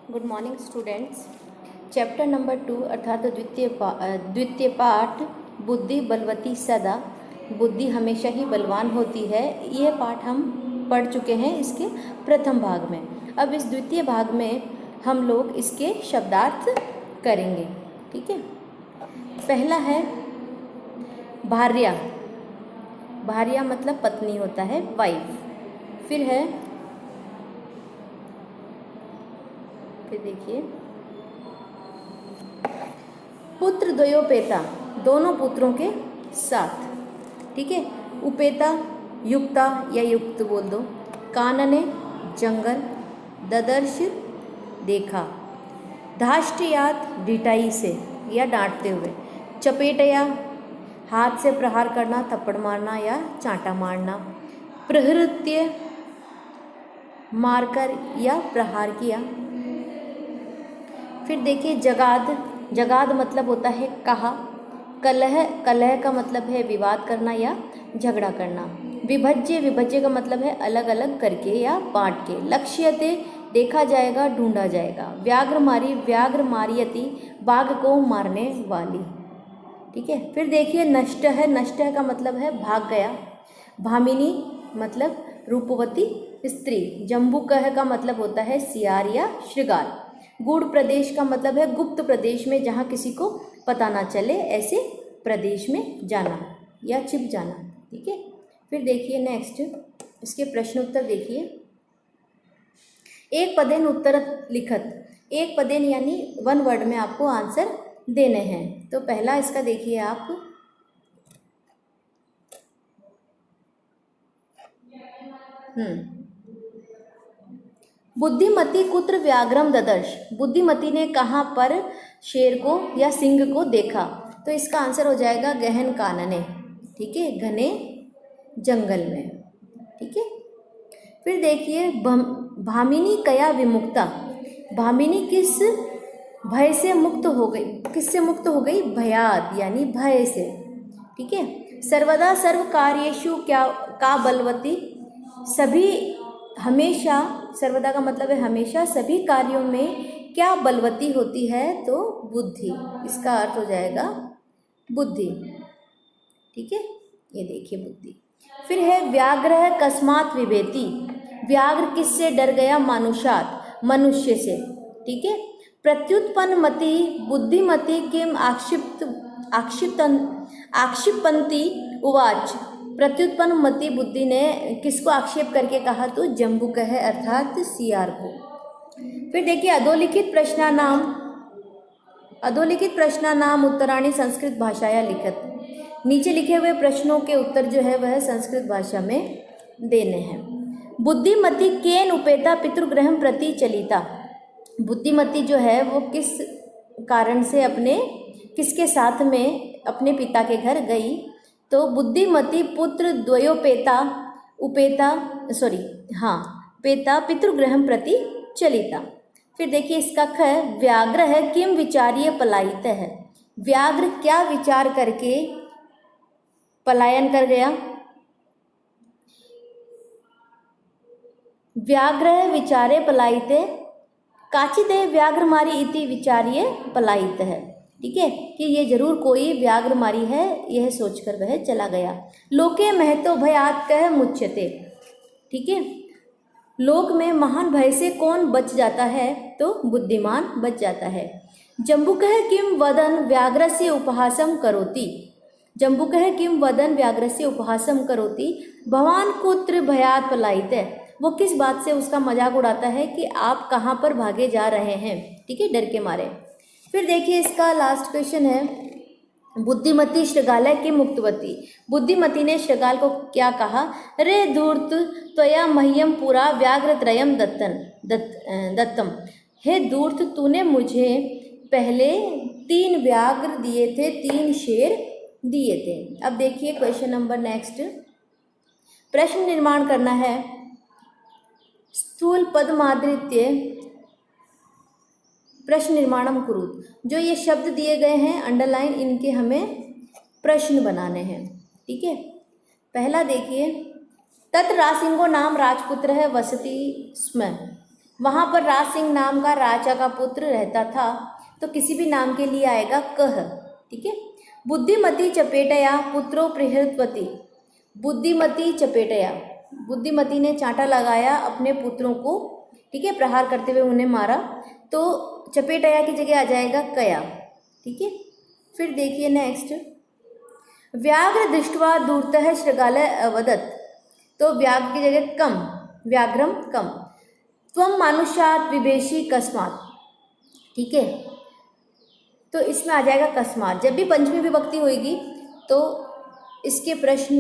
Good morning students. Chapter number 2 अर्थात द्वितीय पाठ बुद्धि बलवती सदा, बुद्धि हमेशा ही बलवान होती है। ये पाठ हम पढ़ चुके हैं इसके प्रथम भाग में। अब इस द्वितीय भाग में हम लोग इसके शब्दार्थ करेंगे। ठीक है। पहला है भार्या। भार्या मतलब पत्नी होता है, वाइफ। फिर देखिए पुत्र द्वयोपेता, दोनों पुत्रों के साथ। ठीक है। उपेता युक्ता या युक्त बोल दो। कानने जंगल, ददर्श देखा, धाष्टयात ढिठाई से या डांटते हुए, चपेटया हाथ से प्रहार करना, थप्पड़ मारना या चांटा मारना, प्रहृत्य मारकर या प्रहार किया। फिर देखिए जगाद। जगाद मतलब होता है कहा। कलह, कलह का मतलब है विवाद करना या झगड़ा करना। विभज्य, विभज्य का मतलब है अलग अलग करके या बांट के। लक्ष्यते देखा जाएगा, ढूंढा जाएगा। व्याघ्रमारी, व्याघ्र मारियति बाघ को मारने वाली। ठीक है। फिर देखिए नष्ट है। नष्ट का मतलब है भाग गया। भामिनी मतलब रूपवती स्त्री। जम्बूकह का मतलब होता है सियार या श्रृगाल। गूढ़ प्रदेश का मतलब है गुप्त प्रदेश में जहाँ किसी को पता ना चले, ऐसे प्रदेश में जाना या छिप जाना। ठीक है। फिर देखिए नेक्स्ट इसके प्रश्न उत्तर देखिए। एक पदेन उत्तर लिखत। एक पदेन यानी वन वर्ड में आपको आंसर देने हैं। तो पहला इसका देखिए आप, बुद्धिमती कुत्र व्याघ्रम ददर्श। बुद्धिमती ने कहाँ पर शेर को या सिंह को देखा? तो इसका आंसर हो जाएगा गहन कानने। ठीक है, घने जंगल में। ठीक है। फिर देखिए भामिनी कया विमुक्ता। भामिनी किस भय से मुक्त हो गई? किससे मुक्त हो गई? भयात यानी भय से। ठीक है। सर्वदा सर्व कार्येषु क्या का बलवती, सभी हमेशा, सर्वदा का मतलब है हमेशा, सभी कार्यों में क्या बलवती होती है? तो बुद्धि। इसका अर्थ हो जाएगा बुद्धि। ठीक है। ये देखिए बुद्धि। फिर है व्याघ्र कस्मात विभेति। व्याघ्र किससे डर गया? मानुषात, मनुष्य से। ठीक है। प्रत्युत्पन्न मति बुद्धिमति किम आक्षिपंती उवाच। प्रत्युत्पन्न मति बुद्धि ने किसको आक्षेप करके कहा? तो जम्बूकह अर्थात सियार को। फिर देखिए अधोलिखित प्रश्नानाम उत्तराणी संस्कृत भाषाया लिखत। नीचे लिखे हुए प्रश्नों के उत्तर जो है वह संस्कृत भाषा में देने हैं। बुद्धिमती केन उपेता पितृगृहम प्रति चलिता। बुद्धिमती जो है वो किस कारण से अपने किसके साथ में अपने पिता के घर गई? तो बुद्धिमती पुत्र द्वयोपेता पेता पितृगृहम प्रति चलिता। फिर देखिए इसका ख, व्याघ्र है किम विचार्य पलायित है। व्याघ्र क्या विचार करके पलायन कर गया? व्याघ्र विचारे पलायिते काचिदे व्याघ्रमारी इति विचार्य पलायित है। ठीक है, कि ये जरूर कोई व्याघ्रमारी है, यह सोचकर वह चला गया। लोके महतो भयात् कह मुच्यते। ठीक है। लोक में महान भय से कौन बच जाता है? तो बुद्धिमान बच जाता है। जम्बूकः किम वदन व्याघ्रस्य उपहासं करोति। जम्बूकः किम वदन व्याघ्रस्य उपहासं करोति, भवान कुत्र भयात् पलायिते। वो किस बात से उसका मजाक उड़ाता है कि आप कहाँ पर भागे जा रहे हैं? ठीक है, डर के मारे। फिर देखिए इसका लास्ट क्वेश्चन है, बुद्धिमती श्रृगाल की मुक्तवती। बुद्धिमती ने श्रृगाल को क्या कहा? रे धूर्त त्वया मह्यम पुरा व्याघ्रत्रयम दत्तम। हे धूर्त, तूने मुझे पहले 3 व्याघ्र दिए थे, 3 शेर दिए थे। अब देखिए क्वेश्चन नंबर नेक्स्ट, प्रश्न निर्माण करना है। स्थूल पदमादृत्य प्रश्न निर्माणम कुरुत। जो ये शब्द दिए गए हैं अंडरलाइन, इनके हमें प्रश्न बनाने हैं। ठीक है। पहला देखिए, तत्र रासिंगो नाम राजपुत्र है वसति स्म। वहाँ पर राज सिंह नाम का राजा का पुत्र रहता था, तो किसी भी नाम के लिए आएगा कह। ठीक है। बुद्धिमती चपेटया पुत्रो प्रहृतवती, बुद्धिमती चपेटया, बुद्धिमती ने चांटा लगाया अपने पुत्रों को, ठीक है, प्रहार करते हुए उन्हें मारा, तो चपेटया की जगह आ जाएगा कया। ठीक है। फिर देखिए नेक्स्ट, व्याघ्र दृष्ट्वा दूरतः शृगालय अवदत्, तो व्याघ्र की जगह कम, व्याघ्रम कम, त्वम मानुष्यात् विभेषी कस्मात्। ठीक है, तो इसमें आ जाएगा कस्मात्। जब भी पंचमी विभक्ति होगी तो इसके प्रश्न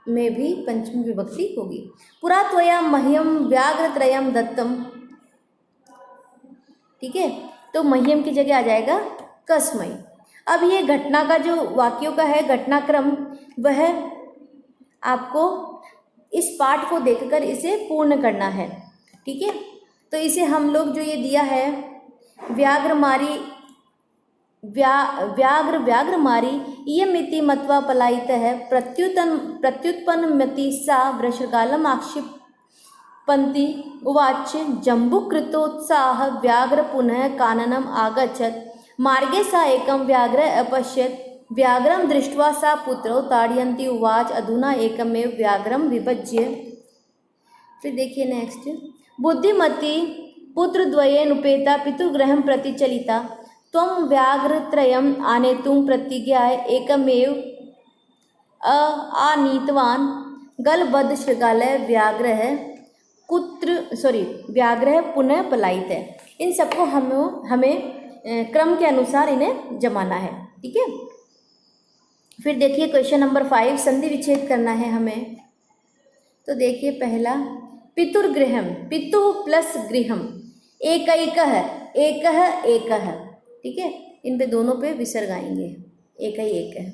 में भी पंचमी विभक्ति होगी। पुरा त्वया मह्यम व्याघ्रत्रयम दत्तम। ठीक है, तो मह्यम की जगह आ जाएगा कस्मै। अब ये घटना का जो वाक्यों का है घटनाक्रम, वह आपको इस पाठ को देखकर इसे पूर्ण करना है। ठीक है, तो इसे हम लोग जो ये दिया है, व्याघ्र मारी व्याघ्र मारी इयमिति मत्वा पलायितः प्रत्युत्पन्नमति सा वृषकालम आक्षिपन्ति उवाच जम्बुकृतोत्साह व्याघ्र पुनः काननम आगच्छत् मार्गे सा एकं व्याघ्र अपश्यत् व्याघ्रं दृष्ट्वा सा पुत्रौ ताडयन्ति उवाच अधुना एकमेव व्याघ्रं विभज्य। फिर देखिए नेक्स्ट, बुद्धिमती पुत्रद्वयेन उपेता पितृगृहं प्रति चलिता त्वं व्याघ्रत्रयम् आनेतुं प्रतिज्ञाय एकमेव आनीतवान् गलबद्ध शृगालय व्याघ्र पुनः पलायित है। इन सबको हमें क्रम के अनुसार इन्हें जमाना है। ठीक है। फिर देखिए क्वेश्चन नंबर 5, संधि विच्छेद करना है हमें। तो देखिए पहला, पितुर्गृहम, पितु प्लस गृहम, एकैकः, एकः एकः। ठीक है, इन पे दोनों पे विसर्ग आएंगे, एक ही एक है।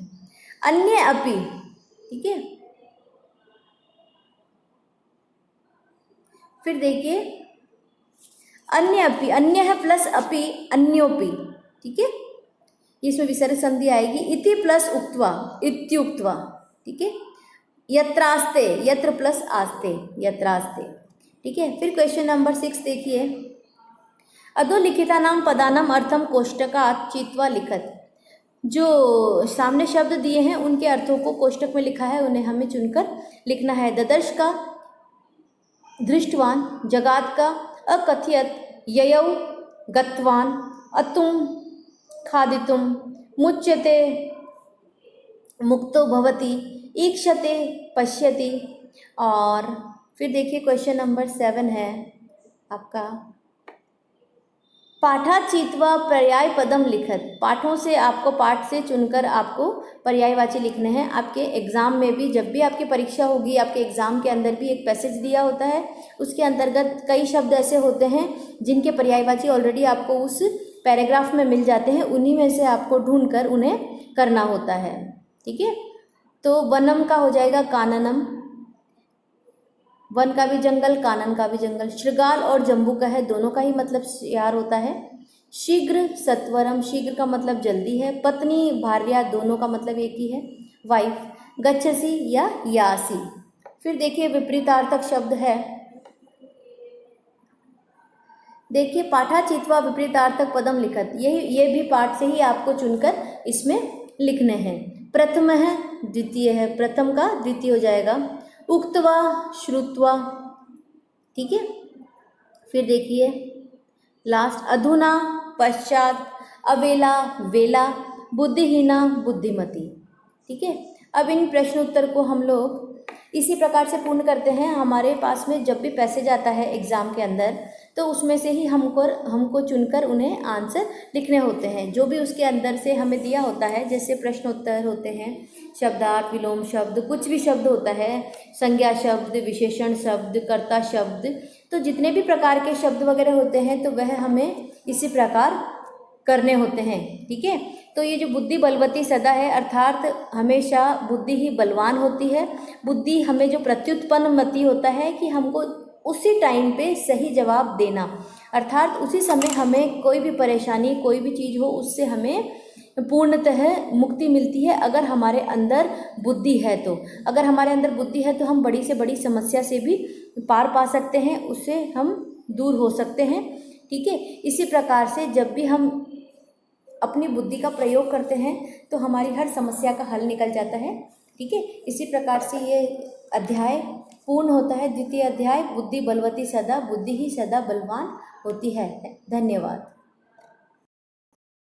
अन्य अपि, ठीक है। फिर देखिए अन्य अपि, अन्य है प्लस अपि, अन्योपि। ठीक है, इसमें विसर्ग संधि आएगी। इति प्लस उक्त्वा, इत्युक्त्वा। ठीक है, यत्रास्ते, यत्र प्लस आस्ते, यत्रास्ते। ठीक है। फिर क्वेश्चन नंबर 6 देखिए, अधोलिखितानां पदानां अर्थम कोष्टकात् चित्वा लिखत। जो सामने शब्द दिए हैं उनके अर्थों को कोष्टक में लिखा है, उन्हें हमें चुनकर लिखना है। ददर्श का दृष्टवान, जगात का अकथयत, ययौ गतवान, अतुम खादितुम, मुच्यते मुक्तो भवति, ईक्षते पश्यति। और फिर देखिए क्वेश्चन नंबर 7 है आपका, पाठात् चित्वा पर्याय पदम लिखत। पाठों से आपको, पाठ से चुनकर आपको पर्यायवाची लिखने हैं। आपके एग्ज़ाम में भी, जब भी आपकी परीक्षा होगी, आपके एग्ज़ाम के अंदर भी एक पैसेज दिया होता है, उसके अंतर्गत कई शब्द ऐसे होते हैं जिनके पर्यायवाची ऑलरेडी आपको उस पैराग्राफ में मिल जाते हैं, उन्हीं में से आपको ढूंढकर उन्हें करना होता है। ठीक है, तो वनम का हो जाएगा काननम, वन का भी जंगल, कानन का भी जंगल। शृगाल और जम्बू का है, दोनों का ही मतलब यार होता है। शीघ्र सत्वरम, शीघ्र का मतलब जल्दी है। पत्नी भार्या, दोनों का मतलब एक ही है, वाइफ। गच्छसि या यासी। फिर देखिए विपरीतार्थक शब्द है, देखिए पाठा चित्वा विपरीतार्थक पदम लिखत। ये भी पाठ से ही आपको चुनकर इसमें लिखने हैं। प्रथम है, द्वितीय है, प्रथम का द्वितीय हो जाएगा। उक्त्वा, श्रुत्वा। ठीक है। फिर देखिए लास्ट, अधुना, पश्चात, अवेला, वेला, बुद्धिहीना, बुद्धिमती। ठीक है। अब इन प्रश्न उत्तर को हम लोग इसी प्रकार से पूर्ण करते हैं। हमारे पास में जब भी पैसेज आता है एग्ज़ाम के अंदर, तो उसमें से ही हमको चुनकर उन्हें आंसर लिखने होते हैं, जो भी उसके अंदर से हमें दिया होता है। जैसे प्रश्न उत्तर होते हैं, शब्दार्थ, विलोम शब्द, कुछ भी शब्द होता है, संज्ञा शब्द, विशेषण शब्द, कर्ता शब्द, तो जितने भी प्रकार के शब्द वगैरह होते हैं तो वह हमें इसी प्रकार करने होते हैं। ठीक है। तो ये जो बुद्धि बलवती सदा है, अर्थात हमेशा बुद्धि ही बलवान होती है। बुद्धि हमें जो प्रत्युत्पन्न मति होता है कि हमको उसी टाइम पे सही जवाब देना, अर्थात उसी समय हमें कोई भी परेशानी, कोई भी चीज़ हो, उससे हमें पूर्णतः मुक्ति मिलती है अगर हमारे अंदर बुद्धि है तो। अगर हमारे अंदर बुद्धि है तो हम बड़ी से बड़ी समस्या से भी पार पा सकते हैं, उससे हम दूर हो सकते हैं। ठीक है, इसी प्रकार से जब भी हम अपनी बुद्धि का प्रयोग करते हैं तो हमारी हर समस्या का हल निकल जाता है। ठीक है, इसी प्रकार से ये अध्याय पूर्ण होता है। द्वितीय अध्याय, बुद्धि बलवती सदा, बुद्धि ही सदा बलवान होती है। धन्यवाद।